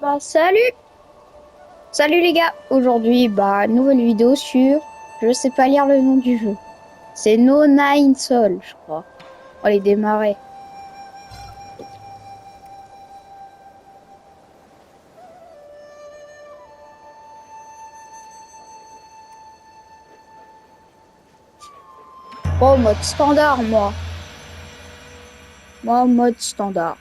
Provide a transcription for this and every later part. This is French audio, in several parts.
Bah salut! Salut les gars! Aujourd'hui, nouvelle vidéo sur... Je sais pas lire le nom du jeu. C'est No Nine Soul, je crois. On va les démarrer. Oh, mode standard, moi. Moi, mode standard.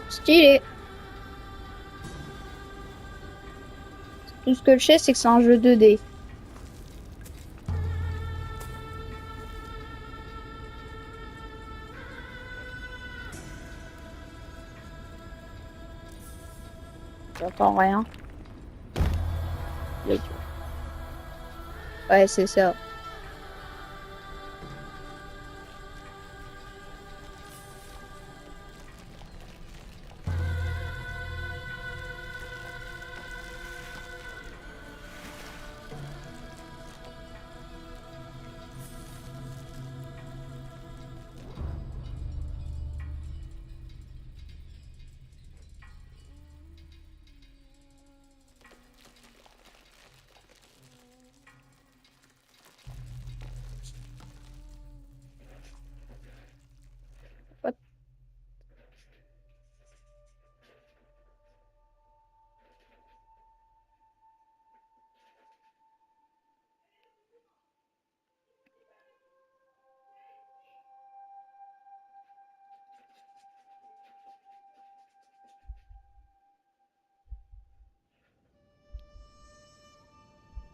Stylé. Tout ce que je sais, c'est que c'est un jeu 2D. J'entends rien. Ouais, c'est ça. What?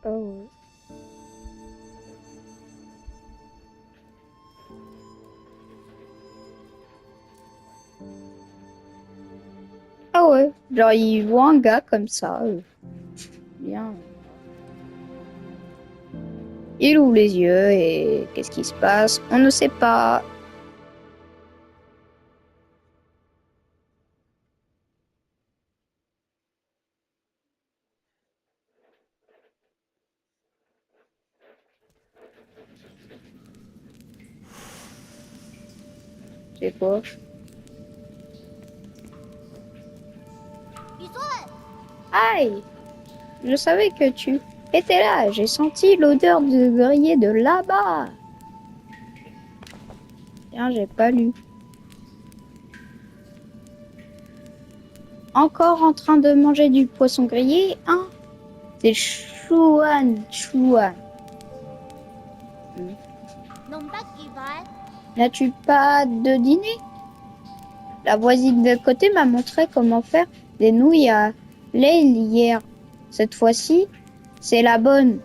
Oh. Ah ouais. Genre, il voit un gars comme ça. Bien. Il ouvre les yeux et qu'est-ce qui se passe? On ne sait pas. C'est quoi? Aïe! Je savais que tu étais là. J'ai senti l'odeur de grillé de là-bas. Tiens, j'ai pas lu. Encore en train de manger du poisson grillé, hein? C'est chouan, chouan. N'as-tu pas de dîner? La voisine de côté m'a montré comment faire des nouilles à l'ail hier. Cette fois-ci, c'est la bonne.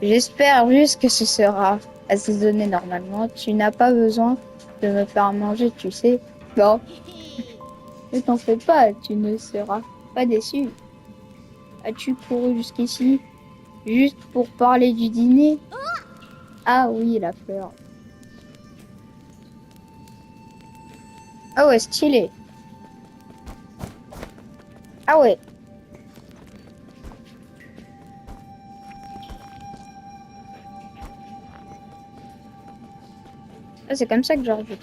J'espère juste que ce sera assaisonné normalement. Tu n'as pas besoin de me faire manger, tu sais. Bon, ne t'en fais pas, tu ne seras pas déçu. As-tu couru jusqu'ici juste pour parler du dîner? Ah oui, la fleur. Ah ouais, stylé. Ah ouais. Ah, c'est comme ça que j'arrive.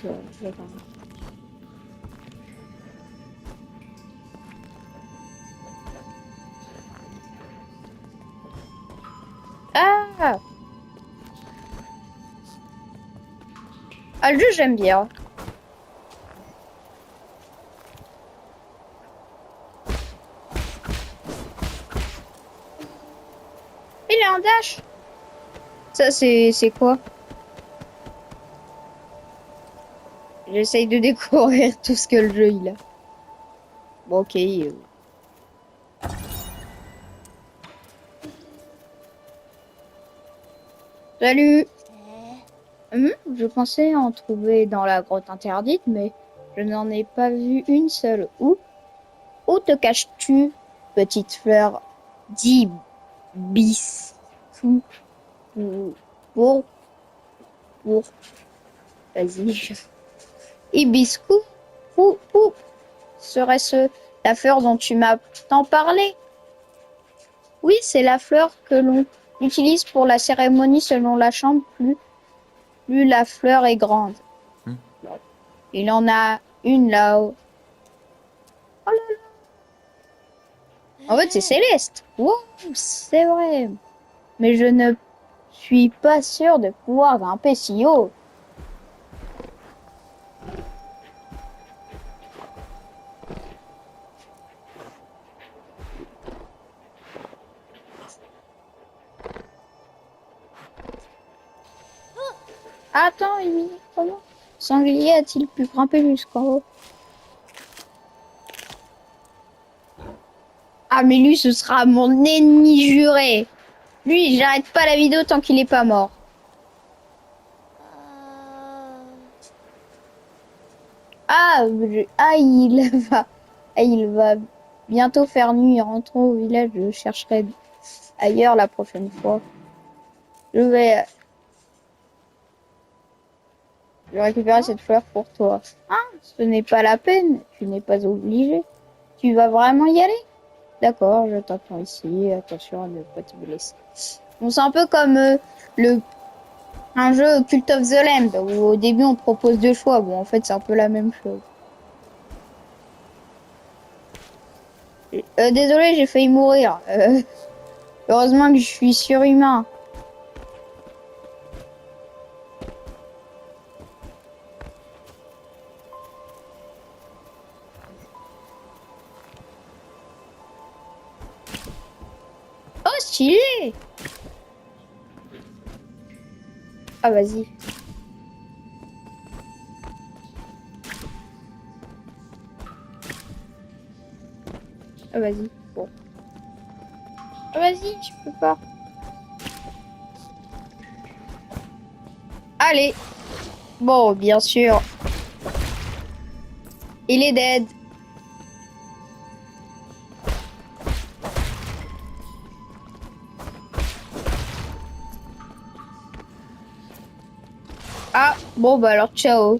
Ah! Ah, le jeu, j'aime bien. Il est en dash. Ça, c'est quoi? J'essaye de découvrir tout ce que le jeu il a. Bon, ok. Salut! Je pensais en trouver dans la grotte interdite, mais je n'en ai pas vu une seule. Où te caches-tu, petite fleur d'ibis? Pour, pour, pour, vas-y. Hibiscus? Où serait-ce la fleur dont tu m'as tant parlé? Oui, c'est la fleur que l'on Utilise pour la cérémonie selon la chambre, plus la fleur est grande. Hmm. Il en a une là-haut. Oh là là. En fait, c'est Céleste. Wow, c'est vrai. Mais je ne suis pas sûre de pouvoir grimper si haut. Attends, Amy, comment? Sanglier a-t-il pu grimper jusqu'en haut? Ah, mais lui, ce sera mon ennemi juré. Lui, j'arrête pas la vidéo tant qu'il est pas mort. Il va bientôt faire nuit. Rentrons au village. Je chercherai ailleurs la prochaine fois. Je vais, je vais récupérer cette fleur pour toi. Ah, ce n'est pas la peine. Tu n'es pas obligé. Tu vas vraiment y aller? D'accord, je t'attends ici. Attention à ne pas te blesser. Bon, c'est un peu comme un jeu Cult of the Lamb où au début on te propose deux choix. Bon, en fait, c'est un peu la même chose. Désolé, j'ai failli mourir. Heureusement que je suis surhumain. Oh, stylé! Ah, vas-y. Ah, vas-y. Bon. Ah, vas-y, je peux pas. Allez. Bon, bien sûr. Il est dead. Ah, bon, bah alors, ciao.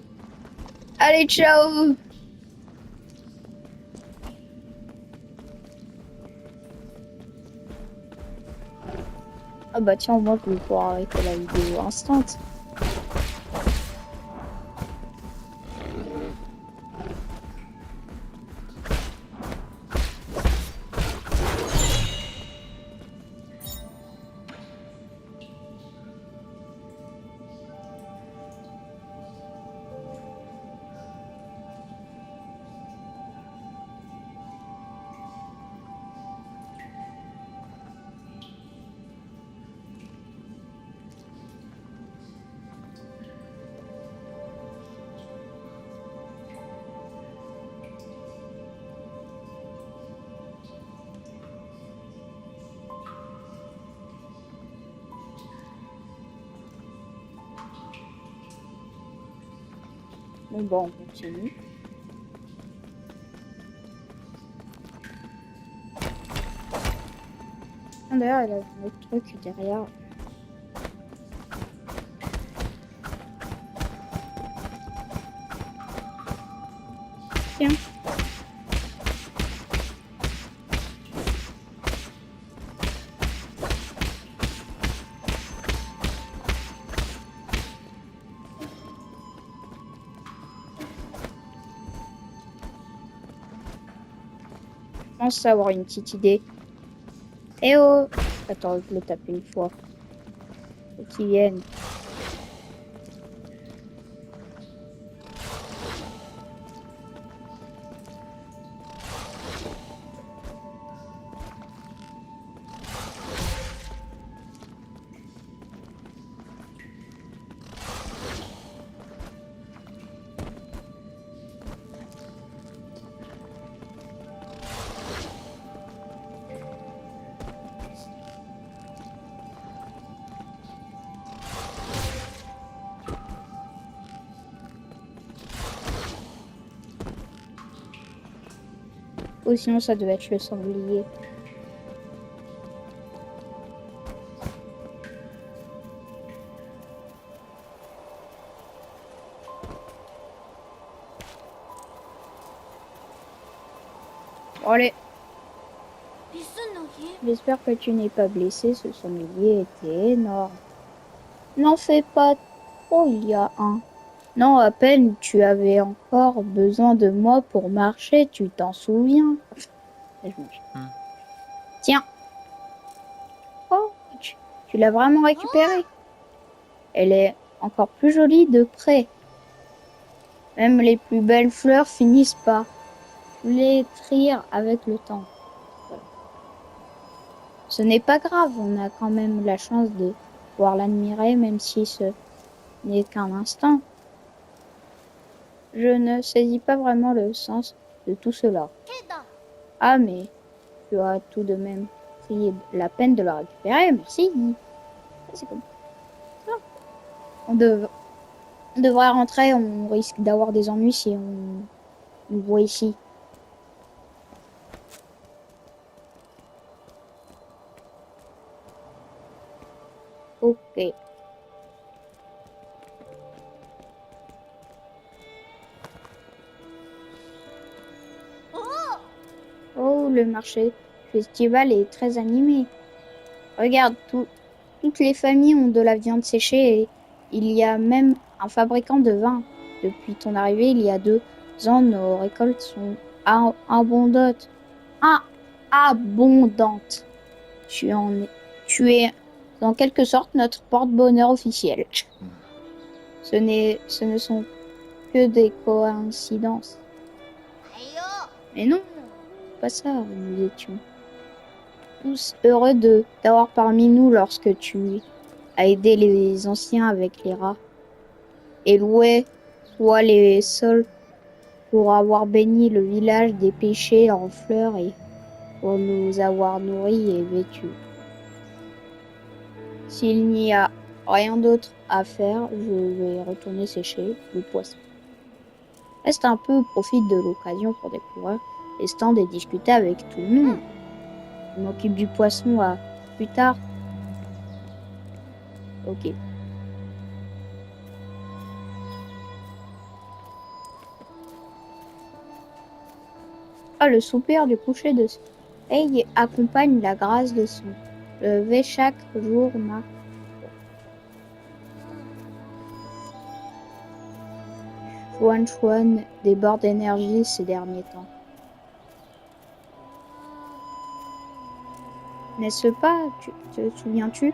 Allez, ciao. Ah, bah tiens, au moins, je vais pouvoir arrêter la vidéo instant. Bon, bah, on continue. Ah, d'ailleurs, il a un autre truc derrière. Tiens. Je pense avoir une petite idée. Eh oh! Attends, je le tape une fois. Faut qu'ils viennent. Ou sinon, ça devait être le sanglier. Bon, allez. J'espère que tu n'es pas blessé, ce sanglier était énorme. N'en fais pas trop, il y a un. Non, à peine tu avais encore besoin de moi pour marcher, tu t'en souviens. Et je mange. Tiens, oh, tu l'as vraiment récupérée. Elle est encore plus jolie de près. Même les plus belles fleurs finissent par flétrir avec le temps. Voilà. Ce n'est pas grave, on a quand même la chance de pouvoir l'admirer, même si ce n'est qu'un instant. Je ne saisis pas vraiment le sens de tout cela. Ah, mais tu as tout de même pris la peine de la récupérer, merci. C'est comme ça. On devrait rentrer, on risque d'avoir des ennuis si on nous voit ici. Ok. Oh, le marché festival est très animé. Regarde, toutes les familles ont de la viande séchée et il y a même un fabricant de vin. Depuis ton arrivée, il y a 2 ans, nos récoltes sont abondantes. Ah, abondantes. Tu es en quelque sorte notre porte-bonheur officiel. Ce ne sont que des coïncidences. Mais non, pas ça, nous étions tous heureux de t'avoir parmi nous lorsque tu as aidé les anciens avec les rats. Et loué soit les sols pour avoir béni le village des péchés en fleurs et pour nous avoir nourris et vêtus. S'il n'y a rien d'autre à faire, je vais retourner sécher le poisson. Reste un peu, profite de l'occasion pour découvrir les stands et discuter avec tout le monde. Je m'occupe du poisson à plus tard. Ok. Ah, le soupir du coucher de soleil accompagne la grâce de son lever chaque jour. Chuan déborde d'énergie ces derniers temps. N'est-ce pas, te souviens-tu,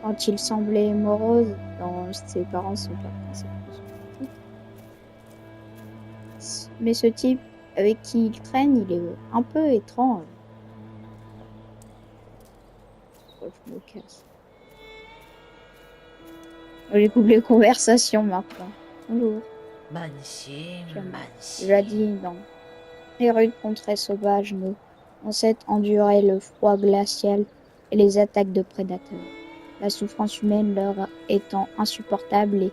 quand il semblait morose dans ses parents sont pas principaux. Mais ce type avec qui il traîne, il est un peu étrange. Oh, je me casse. J'écoute les conversations maintenant. Bonjour. Je l'ai dit dans les rudes contrées sauvages, nos ancêtres enduraient le froid glacial et les attaques de prédateurs. La souffrance humaine leur étant insupportable, les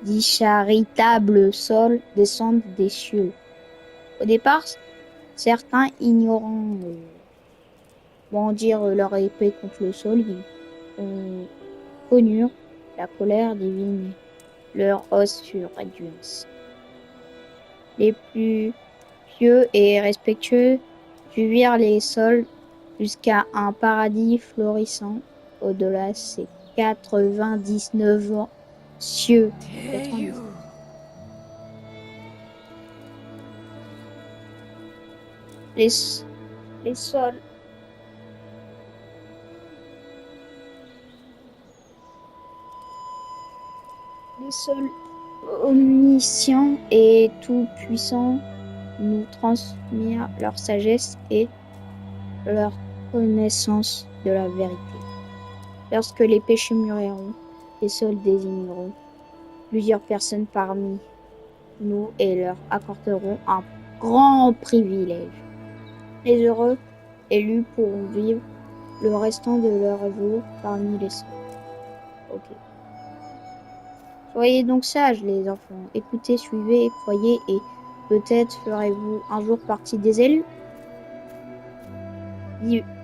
d'icharitables sols descendent des cieux. Au départ, certains ignorants bandirent leur épée contre le sol, ils connurent la colère divine, leurs os furent réduits. Les plus pieux et respectueux suivirent les sols jusqu'à un paradis florissant au-delà ces 99 ans cieux. 99. Les sols omniscients et tout-puissants nous transmirent leur sagesse et leur connaissance de la vérité. Lorsque les péchés mûriront, les sols désigneront plusieurs personnes parmi nous et leur accorderont un grand privilège. Les heureux élus pourront vivre le restant de leur jour parmi les sols. Ok. Soyez donc sages, les enfants. Écoutez, suivez, croyez, et peut-être ferez-vous un jour partie des élus.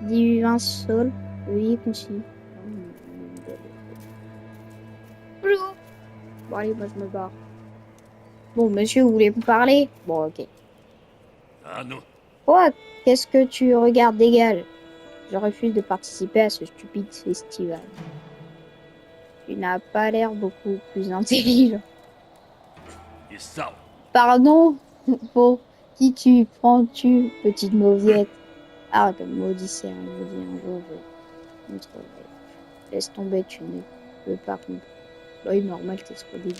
Divin sol, oui, concis. Bonjour. Bon, allez, moi je me barre. Bon, monsieur, vous voulez me parler? Bon, ok. Ah non. Quoi? Qu'est-ce que tu regardes? Dégage. Je refuse de participer à ce stupide festival. Tu n'as pas l'air beaucoup plus intelligent. Pardon, pour qui tu prends-tu, petite mauviette? Ah, comme maudit c'est un maudit un jour, je montrerai. Laisse tomber, tu ne peux pas comprendre. Oui, normal, t'es trop débile.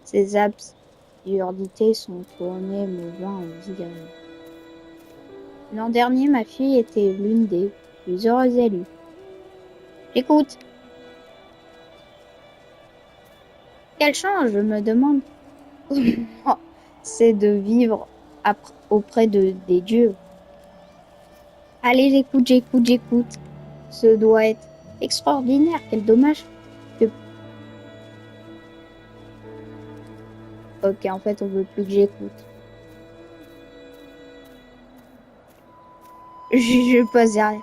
Ces absurdités sont tournées mon vin en vinaigre. L'an dernier, ma fille était l'une des plus heureuses élues. J'écoute. Quelle chance, je me demande comment c'est de vivre auprès des dieux. Allez, j'écoute. Ce doit être extraordinaire. Quel dommage que... Ok, en fait, on veut plus que j'écoute. Je pose derrière.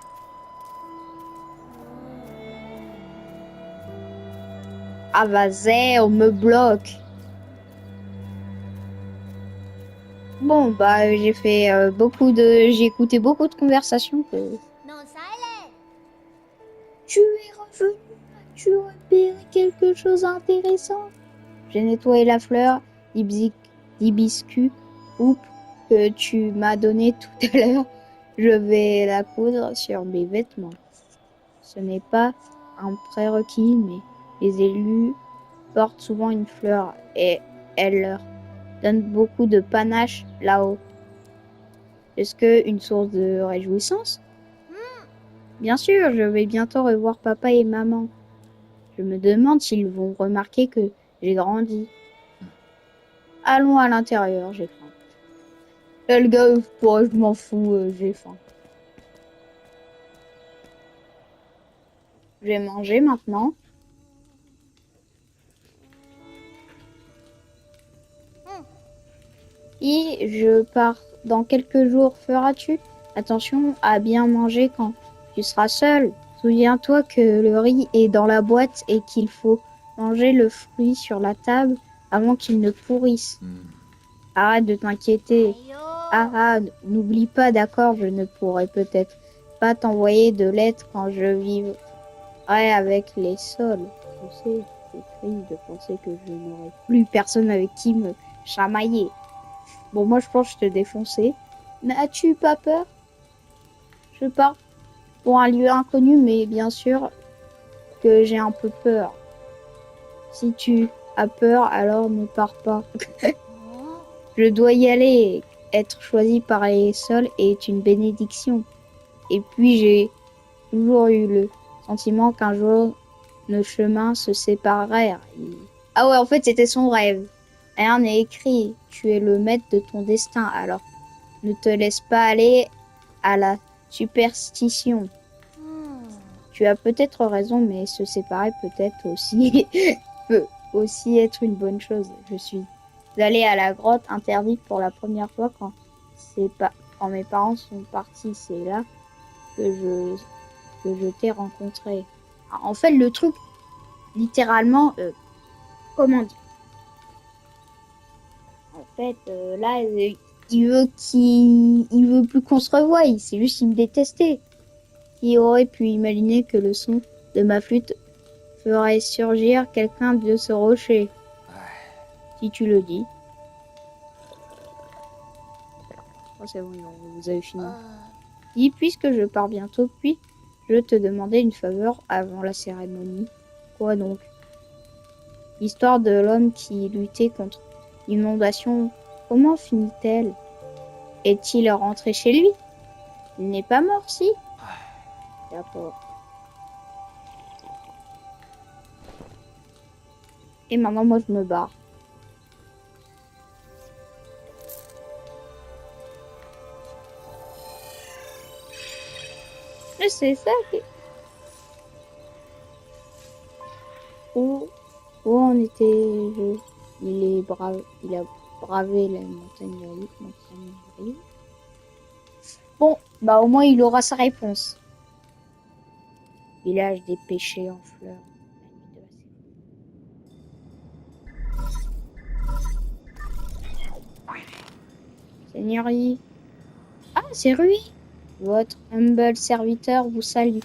Ah, vas-y, on me bloque. Bon, bah, j'ai écouté beaucoup de conversations que... Non, ça allait. Tu es revenu, as-tu repéré quelque chose d'intéressant? J'ai nettoyé la fleur d'hibiscus oupe que tu m'as donnée tout à l'heure. Je vais la coudre sur mes vêtements. Ce n'est pas un prérequis, mais les élus portent souvent une fleur et elle leur donne beaucoup de panache là-haut. Est-ce que une source de réjouissance? Bien sûr, je vais bientôt revoir papa et maman. Je me demande s'ils vont remarquer que j'ai grandi. Allons à l'intérieur, j'ai faim. Le gars, je m'en fous, j'ai faim. Je vais manger maintenant. Et je pars dans quelques jours. Feras-tu attention à bien manger quand tu seras seul? Souviens-toi que le riz est dans la boîte et qu'il faut manger le fruit sur la table avant qu'il ne pourrisse. Arrête de t'inquiéter. Ah, n'oublie pas, d'accord, je ne pourrai peut-être pas t'envoyer de lettres quand je vivrai avec les sols. Tu sais, c'est triste de penser que je n'aurai plus personne avec qui me chamailler. Bon, moi, je pense que je te défoncer. Mais as-tu pas peur? Je pars pour un lieu inconnu, mais bien sûr que j'ai un peu peur. Si tu as peur, alors ne pars pas. Je dois y aller. Être choisi par les sols est une bénédiction. Et puis, j'ai toujours eu le sentiment qu'un jour, nos chemins se séparèrent. Ah ouais, en fait, c'était son rêve. Rien n'est écrit. Tu es le maître de ton destin, alors ne te laisse pas aller à la superstition. Tu as peut-être raison, mais se séparer peut-être aussi peut aussi être une bonne chose. Je suis allée à la grotte interdite pour la première fois quand mes parents sont partis. C'est là que je t'ai rencontré. En fait, le truc, littéralement, comment dire? En fait, là, il veut plus qu'on se revoie. C'est juste qu'il me détestait. Qui aurait pu imaginer que le son de ma flûte ferait surgir quelqu'un de ce rocher? Si tu le dis. Oh, c'est bon, vous avez fini. Dis, puisque je pars bientôt, puis-je te demander une faveur avant la cérémonie? Quoi donc? L'histoire de l'homme qui luttait contre l'inondation, comment finit-elle? Est-il rentré chez lui? Il n'est pas mort, si? D'accord. Et maintenant, moi, je me barre. Mais c'est ça qui... Où en était-je? Il a bravé la montagne grise. Bon, bah au moins il aura sa réponse. Village des péchés en fleurs. Seigneurie. Ah, c'est Rui. Votre humble serviteur vous salue.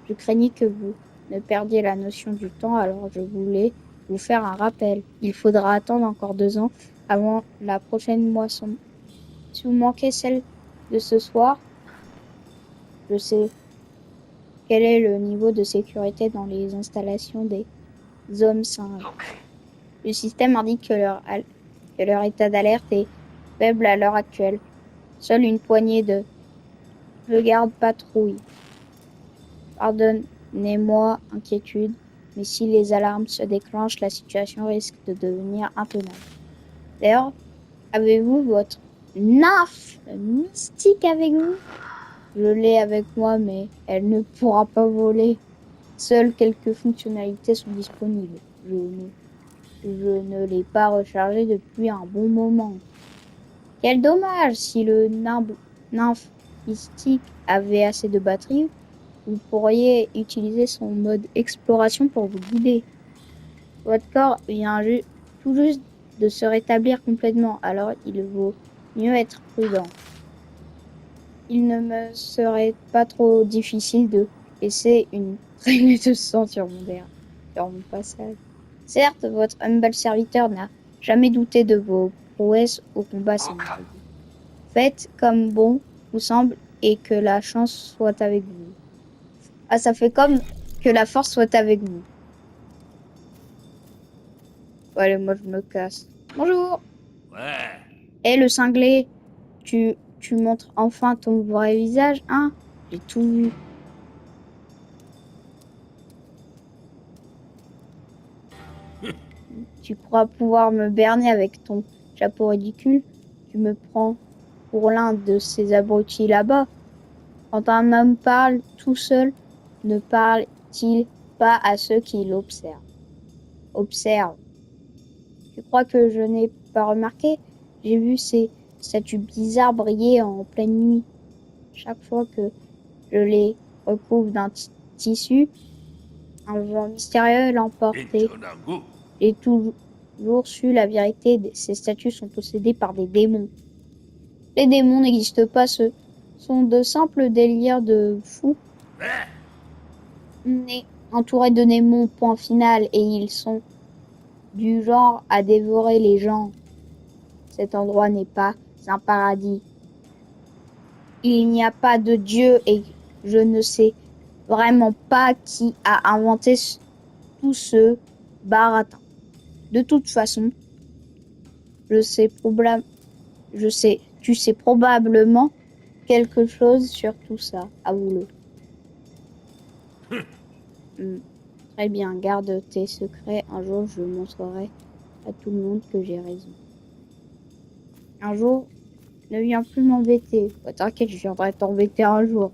Je craignais que vous ne perdiez la notion du temps, alors je voulais vous faire un rappel. Il faudra attendre encore 2 ans avant la prochaine moisson. Si vous manquez celle de ce soir, je sais quel est le niveau de sécurité dans les installations des hommes singes. Le système indique que leur état d'alerte est faible à l'heure actuelle. Seule une poignée de gardes patrouillent. Pardonnez-moi, inquiétude, mais si les alarmes se déclenchent, la situation risque de devenir intenable. D'ailleurs, avez-vous votre nymphe mystique avec vous? Je l'ai avec moi, mais elle ne pourra pas voler. Seules quelques fonctionnalités sont disponibles. Je ne l'ai pas rechargée depuis un bon moment. Quel dommage! Si le nymphe mystique avait assez de batterie, vous pourriez utiliser son mode exploration pour vous guider. Votre corps vient tout juste de se rétablir complètement, alors il vaut mieux être prudent. Il ne me serait pas trop difficile de laisser une traînée de sang sur mon passage. Certes, votre humble serviteur n'a jamais douté de vos prouesses au combat, Seigneur. Faites comme bon vous semble et que la chance soit avec vous. Ah, ça fait comme que la force soit avec vous. Allez, moi je me casse. Bonjour. Ouais. Eh, le cinglé, tu montres enfin ton vrai visage, hein? J'ai tout vu. Tu crois pouvoir me berner avec ton chapeau ridicule? Tu me prends pour l'un de ces abrutis là-bas. Quand un homme parle tout seul, ne parle-t-il pas à ceux qui l'observent? Observe. Tu crois que je n'ai pas remarqué? J'ai vu ces statues bizarres briller en pleine nuit. Chaque fois que je les recouvre d'un tissu, un vent mystérieux l'emportait. J'ai toujours su la vérité. Ces statues sont possédées par des démons. Les démons n'existent pas, ce sont de simples délires de fous. On est entouré de démons, point final, et ils sont du genre à dévorer les gens. Cet endroit n'est pas un paradis. Il n'y a pas de Dieu et je ne sais vraiment pas qui a inventé tout ce baratin. De toute façon, tu sais probablement quelque chose sur tout ça, avoue-le. Très bien, garde tes secrets. Un jour, je montrerai à tout le monde que j'ai raison. Un jour, ne viens plus m'embêter. Oh, t'inquiète, je viendrai t'embêter un jour.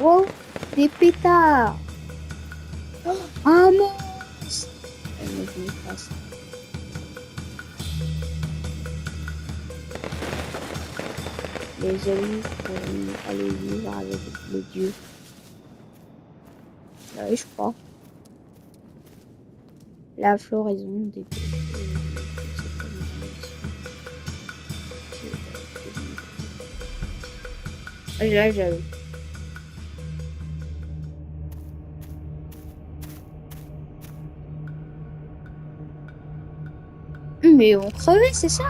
Oh, des pétards! Oh, un monstre! Je me passe. Les amis pour aller vivre avec le dieu. Oui, je crois. La floraison des là, j'avais. Mais on crevait, c'est ça?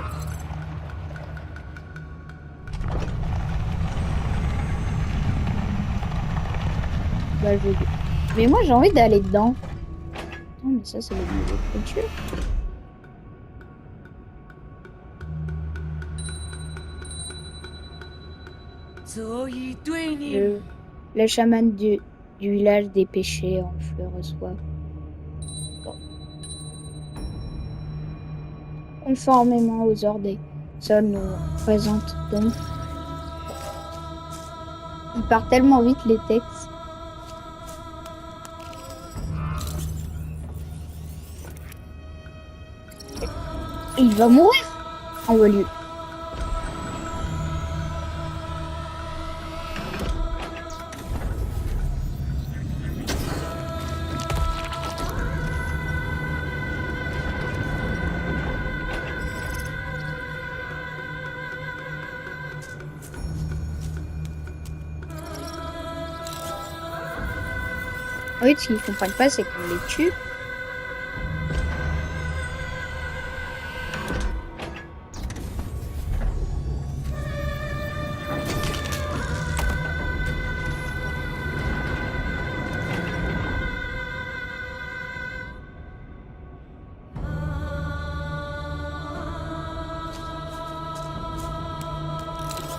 Bah, mais moi, j'ai envie d'aller dedans. Non, mais ça, c'est le niveau de culture. Le chaman du village des péchés en fleurs reçoit. Bon. Conformément aux ordres des sols nous représentent donc. Il part tellement vite les textes. Il va mourir en haut lieu. Oui, ce qu'ils comprennent pas, c'est qu'on les tue.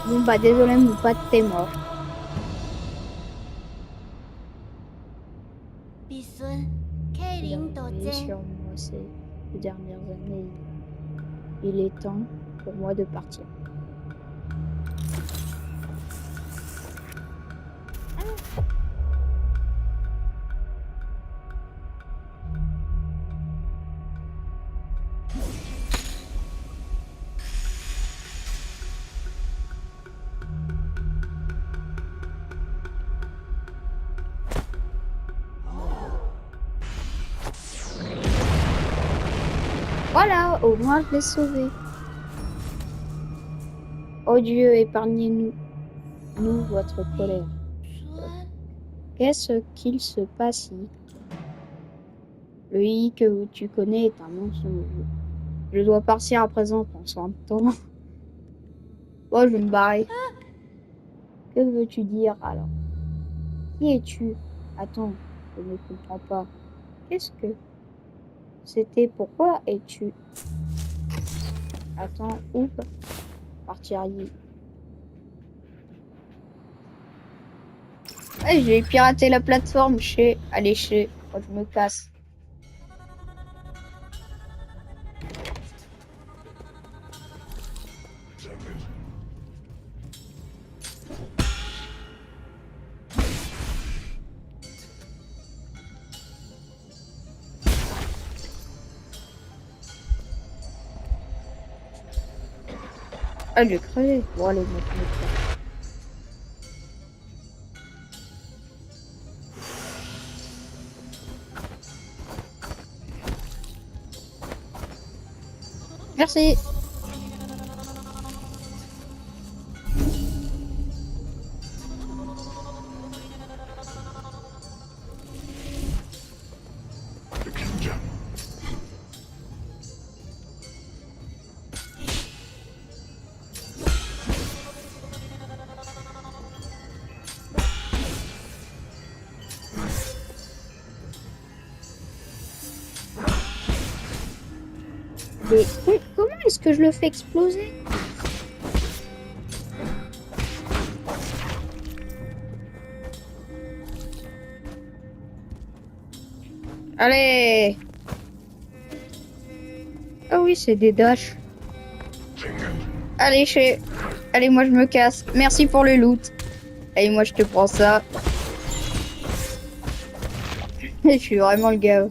Bon, bah, désolé, mon pote, t'es mort. 美孙，凯琳多 Dernier 谢。sur moi ces dernières années. Il est temps pour moi de partir. Voilà, au moins je l'ai sauvé. Oh Dieu, épargnez-nous, nous, votre colère. 孙， Qu'est-ce qu'il se passe ici? Le I que tu connais est un mensonge. Je dois partir à présent, prends en temps. Bon, je vais me barrer. Que veux-tu dire alors? Qui es-tu? Attends, je ne comprends pas. Qu'est-ce que c'était? Pourquoi es-tu? Attends, où partiriez? Ouais, j'ai piraté la plateforme, allez, moi, je me casse. Ah, j'ai crevé. Bon, allez, moi, je me casse. Merci. Mais comment est-ce que je le fais exploser? Allez. Ah oui, c'est des dashs. Allez, allez, moi, je me casse. Merci pour le loot. Allez, moi, je te prends ça. Je suis vraiment le gars.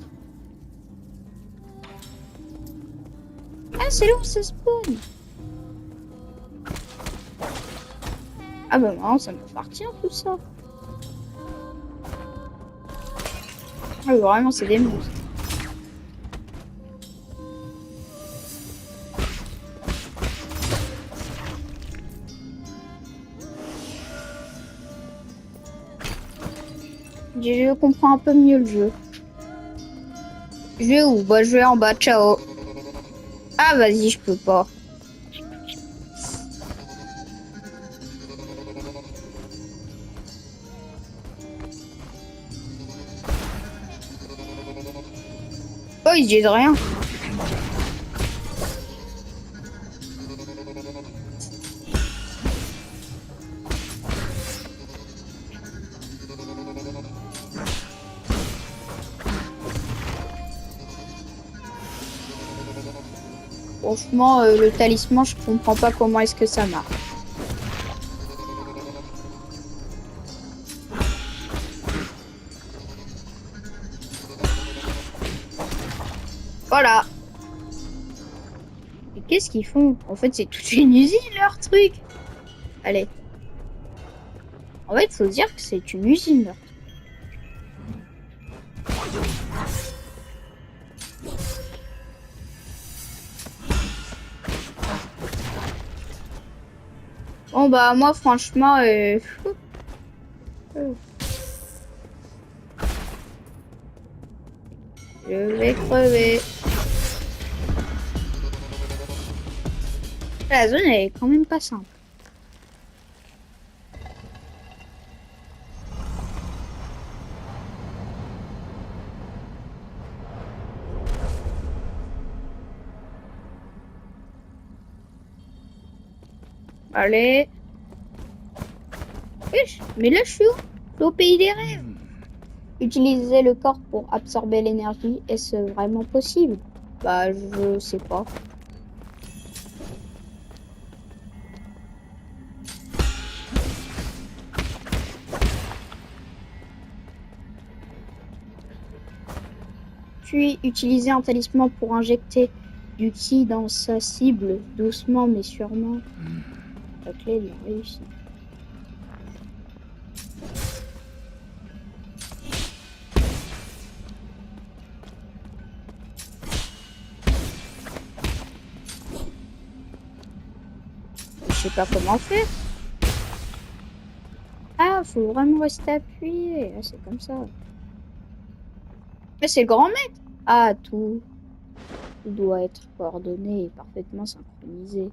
Ah, c'est là où ça spawn. Ah bah non, ça m'appartient tout ça. Ah, vraiment, c'est des monstres. Je comprends un peu mieux le jeu. Je vais où? Bah, je vais en bas, ciao. Ah, vas-y, je peux pas. Oh, ils disent rien. Franchement, le talisman, je comprends pas comment est-ce que ça marche. Voilà. Et qu'est-ce qu'ils font? En fait, c'est toute une usine, leur truc. Allez. En fait, il faut se dire que c'est une usine, leur truc. Bon, bah, moi, franchement, Je vais crever. La zone elle est quand même pas simple. Allez. Wesh, mais là je suis où? Je suis au pays des rêves. Utiliser le corps pour absorber l'énergie, est-ce vraiment possible? Bah je sais pas. Puis utiliser un talisman pour injecter du ki dans sa cible, doucement mais sûrement. La clé de la réussite. Je sais pas comment faire. Ah, faut vraiment rester appuyé. Ah, c'est comme ça. Mais c'est le grand maître. Ah, tout doit être coordonné et parfaitement synchronisé.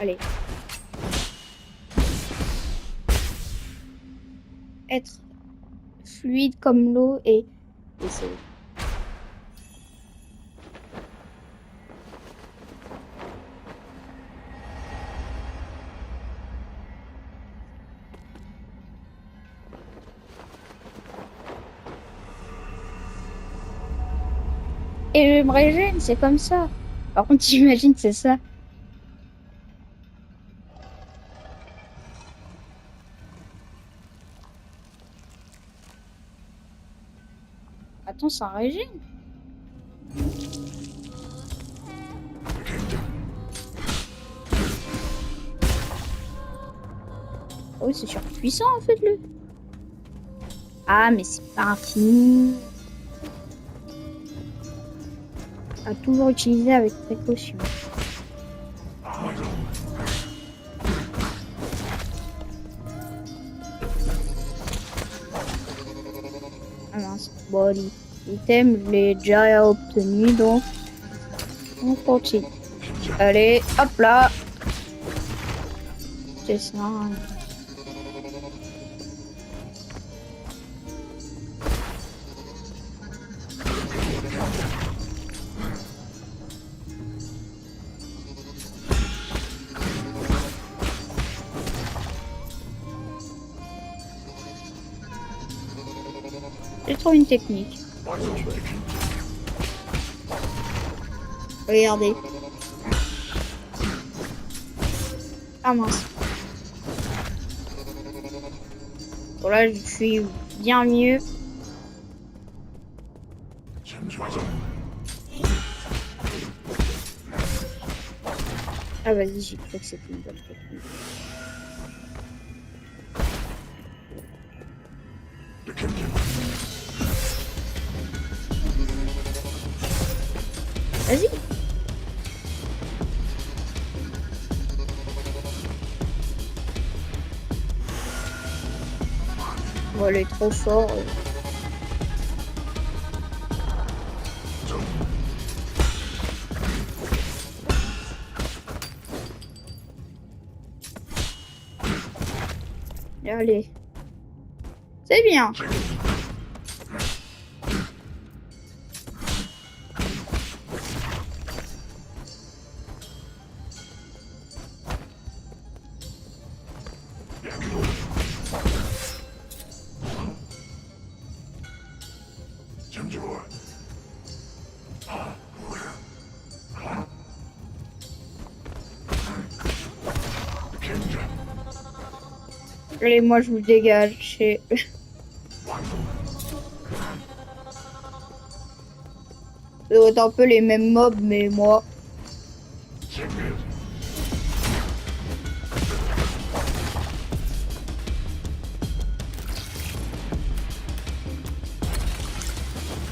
Allez. Être fluide comme l'eau et c'est... Et je me régène, c'est comme ça. Par contre, j'imagine c'est ça. Attends, c'est un régime. Oh, oui, c'est surpuissant en fait, le. Ah, mais c'est pas infini. À toujours utiliser avec précaution. Ah mince, bon, l'item, je l'ai déjà obtenu, donc on continue. Allez, hop là. C'est ça. J'ai trouvé une technique. Regardez. Ah mince. Bon là, je suis bien mieux. Ah vas-y, j'ai cru que c'était une bonne technique. Vas-y. Bon, elle est trop fort. Allez. C'est bien. Allez, moi je vous dégage. Ça doit être un peu les mêmes mobs, mais moi.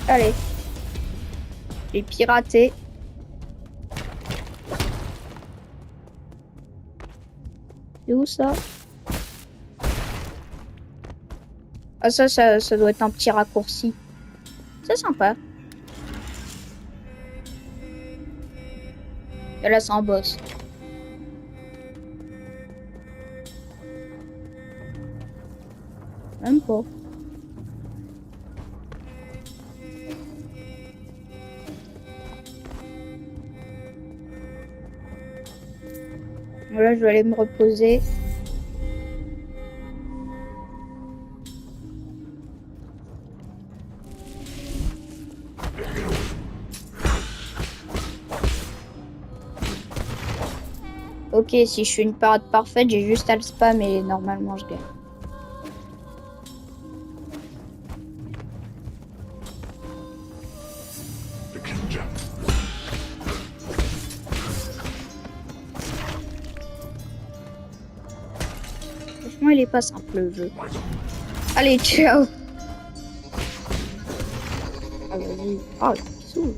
Allez. Les piratés. C'est où ça? Ah ça doit être un petit raccourci. C'est sympa. Et là c'est un boss. Même pas. Voilà, je vais aller me reposer. Ok, si je suis une parade parfaite, j'ai juste à le spam et normalement je gagne. Franchement, il est pas simple le jeu. Allez, ciao! Ah, vas-y. Oh, il s'ouvre.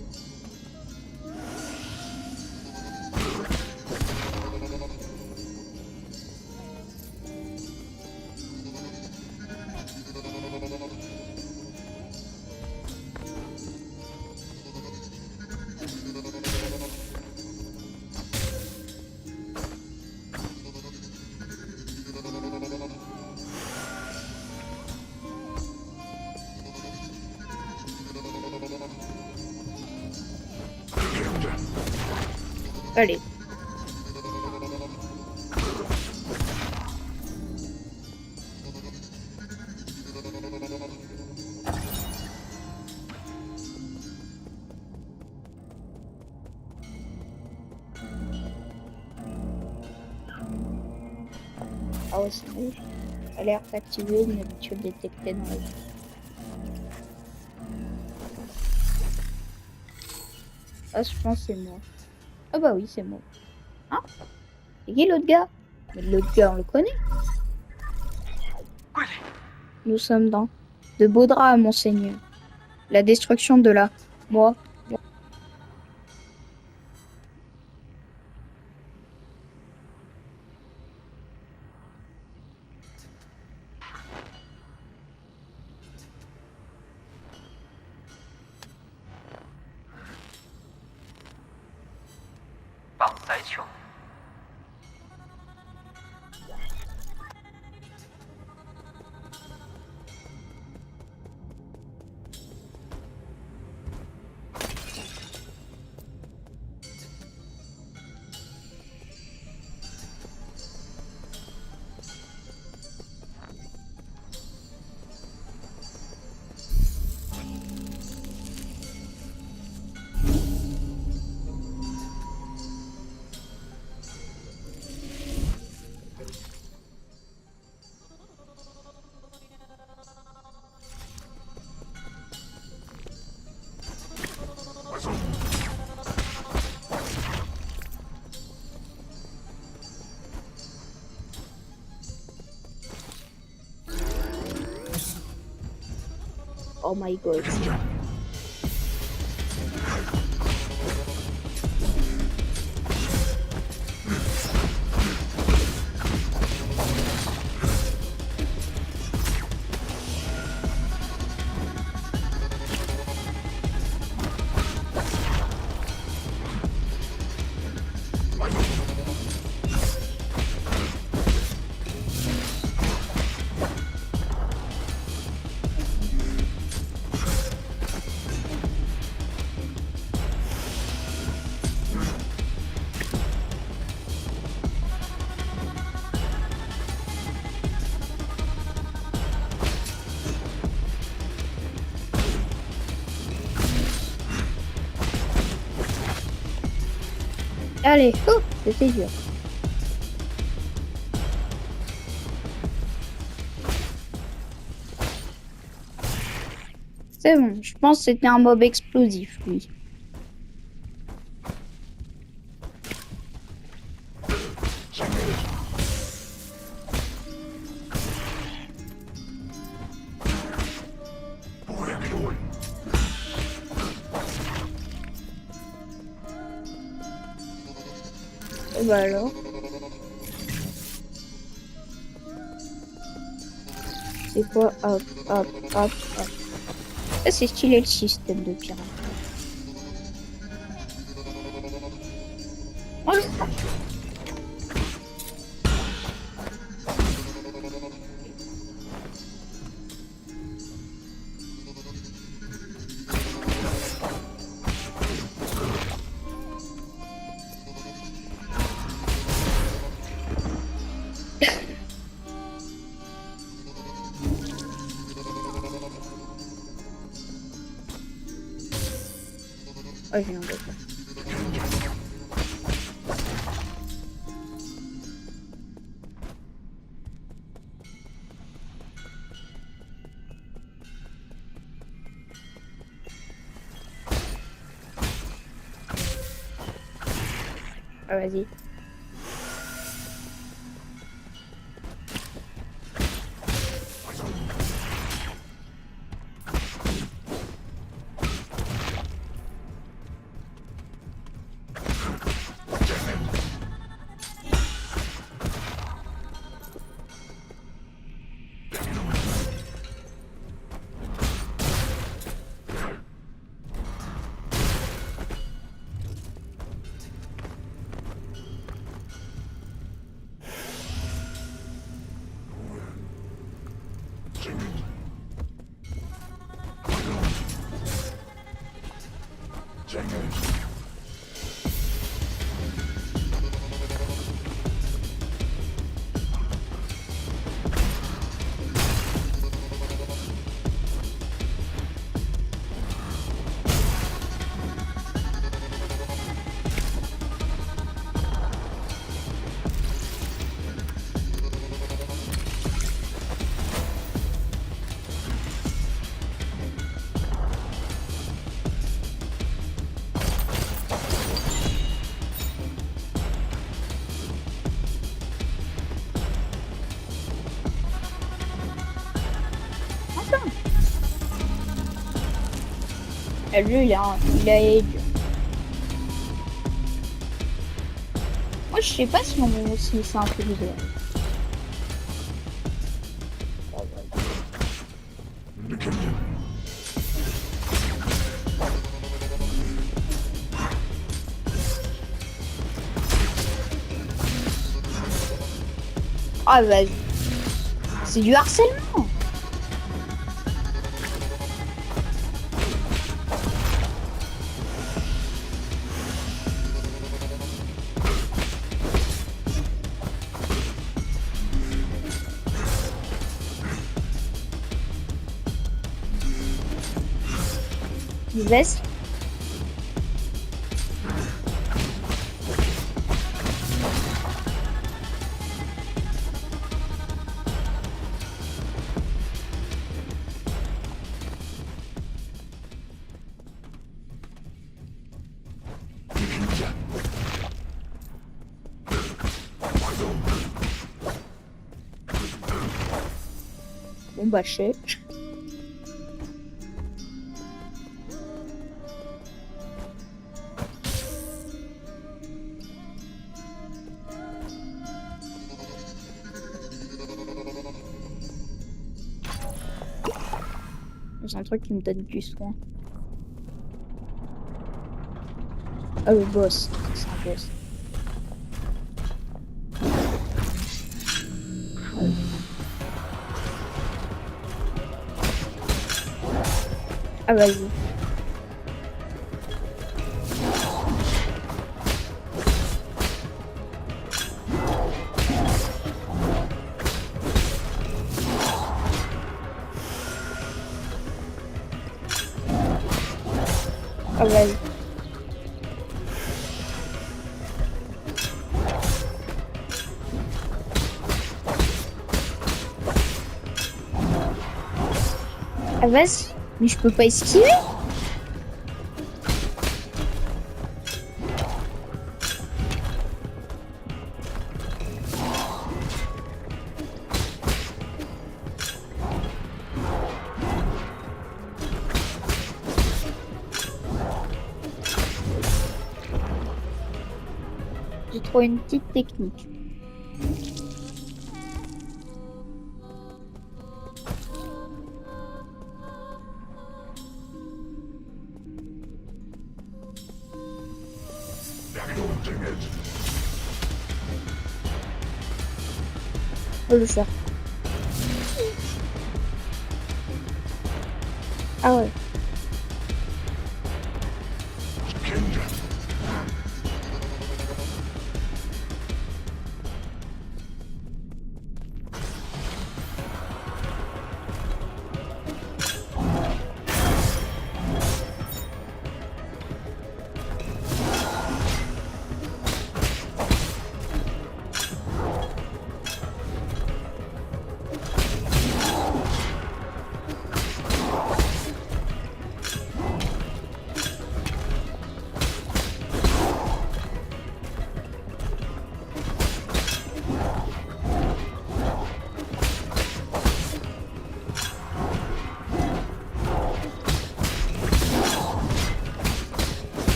Allez. Ah ouais, c'est rouge. Alerte activée, une habitude détectée dans la vie. Ah, je pense que c'est moi. Ah bah oui, c'est moi. Hein? C'est qui l'autre gars? Mais l'autre gars, on le connaît. Nous sommes dans de beaux draps, monseigneur. La destruction de la... Moi. Oh my god. Allez, oh, c'était dur. C'est bon, je pense que c'était un mob explosif, lui. Et bah alors. C'est quoi? Hop, hop, hop, hop. Ça, c'est stylé le système de pirate. Oh, oh, j'ai un peu. Ah, vas-y. Et lui, il a aidé. Moi, je sais pas si c'est un peu bizarre. Ah, vas-y. C'est du harcèlement. Vas-y. Bon, bah, je sais. C'est un truc qui me donne du soin. Ah, le boss. C'est un boss. Ah, vas-y. Ah, vas-y. Ah, vas-y. Mais je peux pas esquiver. J'ai trouvé une petite technique. Oh, le chat. Ah ouais.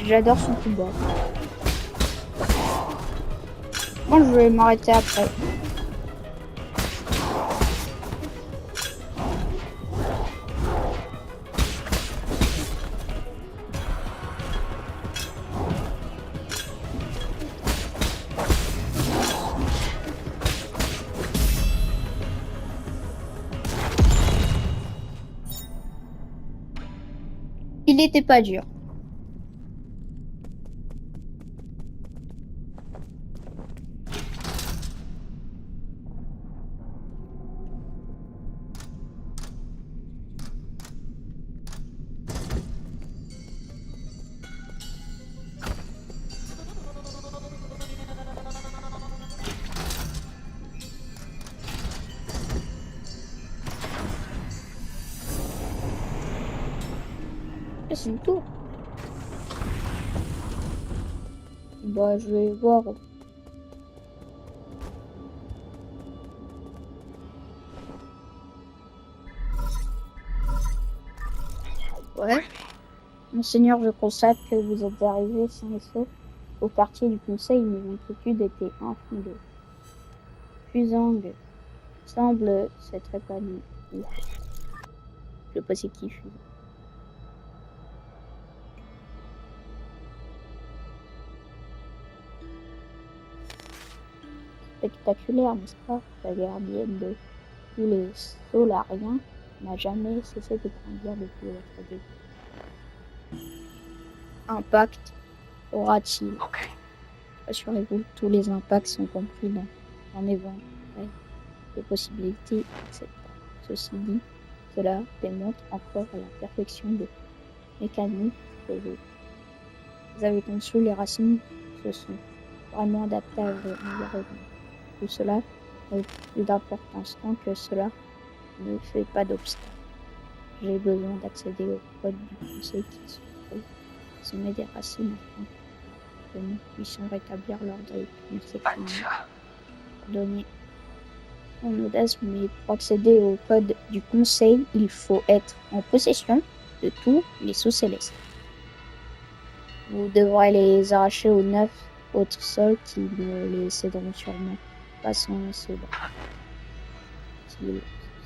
J'adore son combat. Moi, je vais m'arrêter après. Il n'était pas dur. C'est une tour. Bah, je vais voir. Ouais. Monseigneur, je constate que vous êtes arrivé sain et sauf au quartier du conseil. Mes inquiétudes étaient infondées. Fusang semble s'être épanoui. Je sais pas c'est qui Fusang. Spectaculaire, n'est-ce pas? La gardienne de tous les Solariens n'a jamais cessé de grandir depuis votre début. Impact aura-t-il? Assurez-vous, tous les impacts sont compris dans un éventail de possibilités acceptables. Ceci dit, cela démontre encore la perfection des mécaniques que vous avez conçues. Les racines se sont vraiment adaptées à l'environnement. Tout cela a plus d'importance tant que cela ne fait pas d'obstacle. J'ai besoin d'accéder au code du conseil qui se trouve sommet des racines afin que nous puissions rétablir l'ordre et punir ces criminels. Donner mon audace, mais pour accéder au code du conseil, il faut être en possession de tous les sceaux célestes. Vous devrez les arracher aux 9 autres sols qui ne les céderont sûrement pas sans cela. S'ils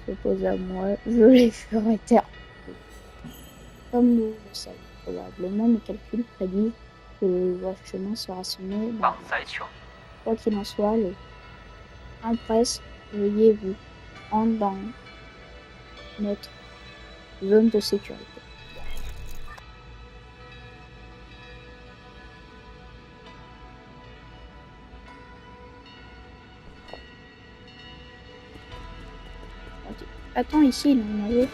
s'opposent à moi, je les ferai taire. Comme nous le savons, probablement mes calculs prédisent que votre chemin sera semé dans... Quoi qu'il en soit, le Empress, veuillez vous rendre dans notre zone de sécurité. Okay. Attends, ici, il en avait.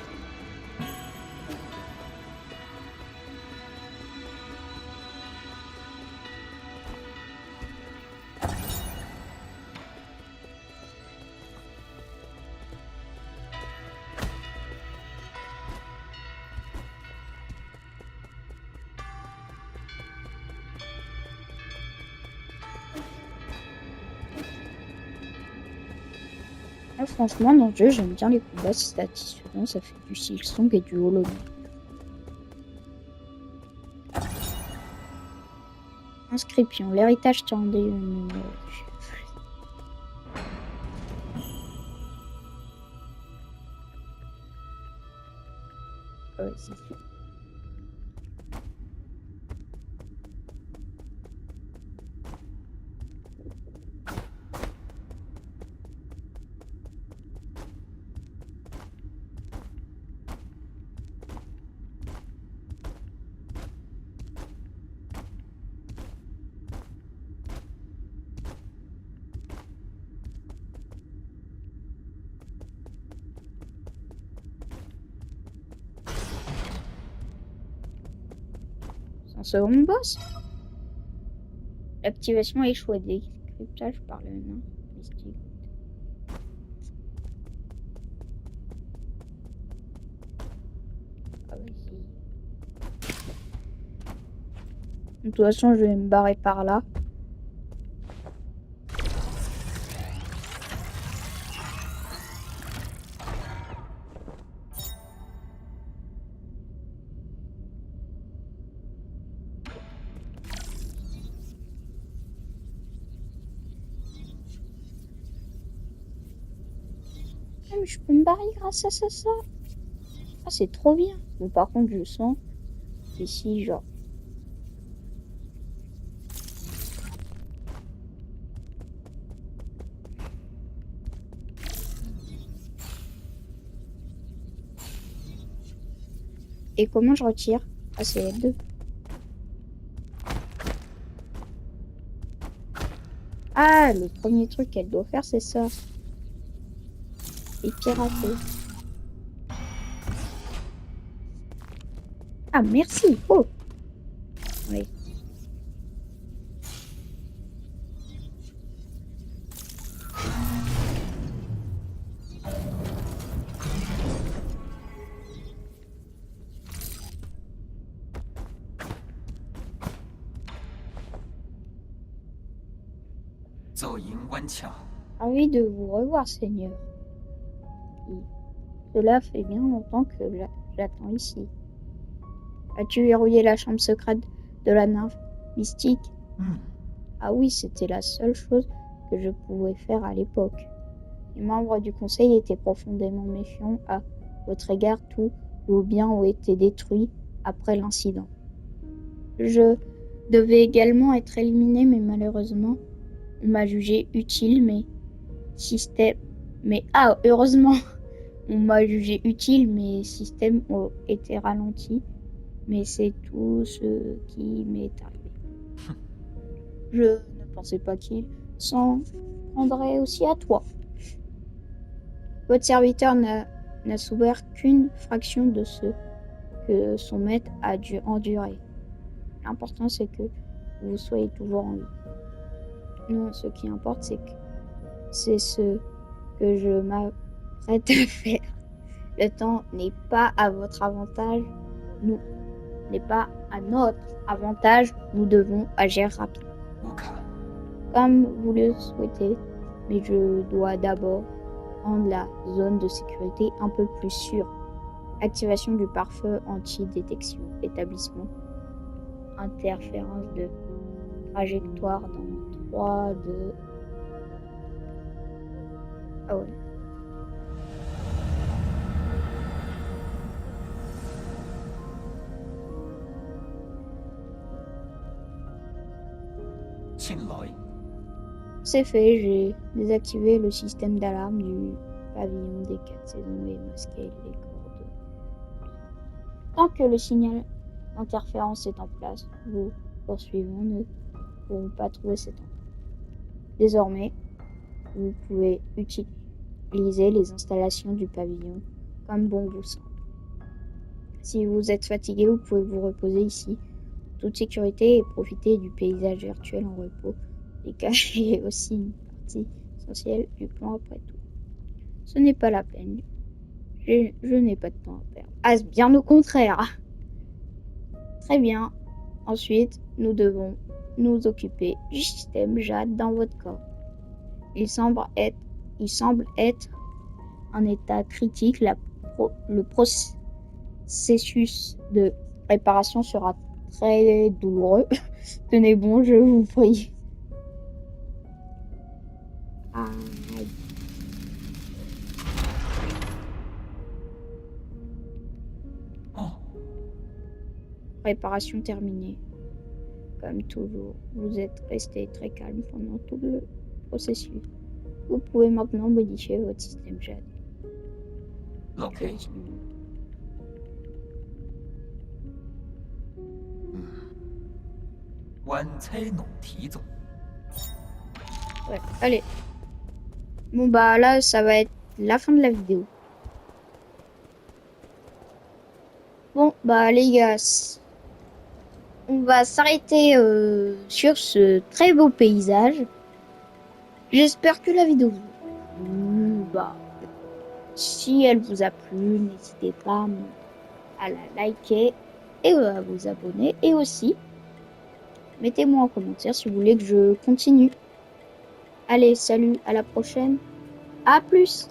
Moi, franchement, dans le jeu, j'aime bien les combats, c'est satisfaisant, ça fait du Silksong et du Hollow Knight. Inscription, l'héritage tendé une mémoire. Ouais, c'est sûr. C'est un second boss. L'activation a échoué. Décryptage par le nain mystique. Ah oui. De toute façon, je vais me barrer par là. Ah, mais je peux me barrer grâce à ça. Ah, c'est trop bien. Bon, par contre, je sens ici, genre. Et comment je retire? Ah, c'est L2. Ah, le premier truc qu'elle doit faire, c'est ça. Et pirater. Ah, merci. Oh. Oui. Ravi de vous revoir, Seigneur. Cela fait bien longtemps que j'attends ici. As-tu verrouillé la chambre secrète de la nymphe mystique? Ah oui, c'était la seule chose que je pouvais faire à l'époque. Les membres du conseil étaient profondément méfiants à votre égard. Tous vos biens ont été détruits après l'incident. Je devais également être éliminé, mais malheureusement, on m'a jugé utile, heureusement, on m'a jugé utile, mes systèmes ont été ralentis. Mais c'est tout ce qui m'est arrivé. Je ne pensais pas qu'il s'en prendrait aussi à toi. Votre serviteur n'a souffert qu'une fraction de ce que son maître a dû endurer. L'important, c'est que vous soyez toujours en vie. Non, ce qui importe, c'est ce que je m'apprête à faire. Le temps n'est pas à votre avantage. N'est pas à notre avantage. Nous devons agir rapidement. Comme vous le souhaitez, mais je dois d'abord rendre la zone de sécurité un peu plus sûre. Activation du pare-feu anti-détection. Établissement. Interférence de trajectoire dans 3, 2... Ah ouais. C'est fait, j'ai désactivé le système d'alarme du pavillon des 4 saisons et masqué les coordonnées. Tant que le signal d'interférence est en place, vos poursuivants ne pourront pas trouver cet endroit. Désormais, vous pouvez utiliser les installations du pavillon comme bon vous semble. Si vous êtes fatigué, vous pouvez vous reposer ici, en toute sécurité, et profiter du paysage virtuel en repos. Les caches est aussi une partie essentielle du plan après tout. Ce n'est pas la peine. Je n'ai pas de temps à perdre. Ah, bien au contraire. Très bien. Ensuite, nous devons nous occuper du système Jade dans votre corps. Il semble être en état critique, le processus de réparation sera très douloureux. Tenez bon, je vous prie. Aïe. Réparation terminée. Comme toujours, vous êtes resté très calme pendant tout le processus. Vous pouvez maintenant modifier votre système GAD. 老 K， 灣車農體總。 Ouais, allez. Bon bah là, ça va être la fin de la vidéo. Bon bah les gars, on va s'arrêter sur ce très beau paysage. J'espère que la vidéo bah, si elle vous a plu, n'hésitez pas à la liker et à vous abonner. Et aussi, mettez-moi en commentaire si vous voulez que je continue. Allez, salut, à la prochaine. À plus!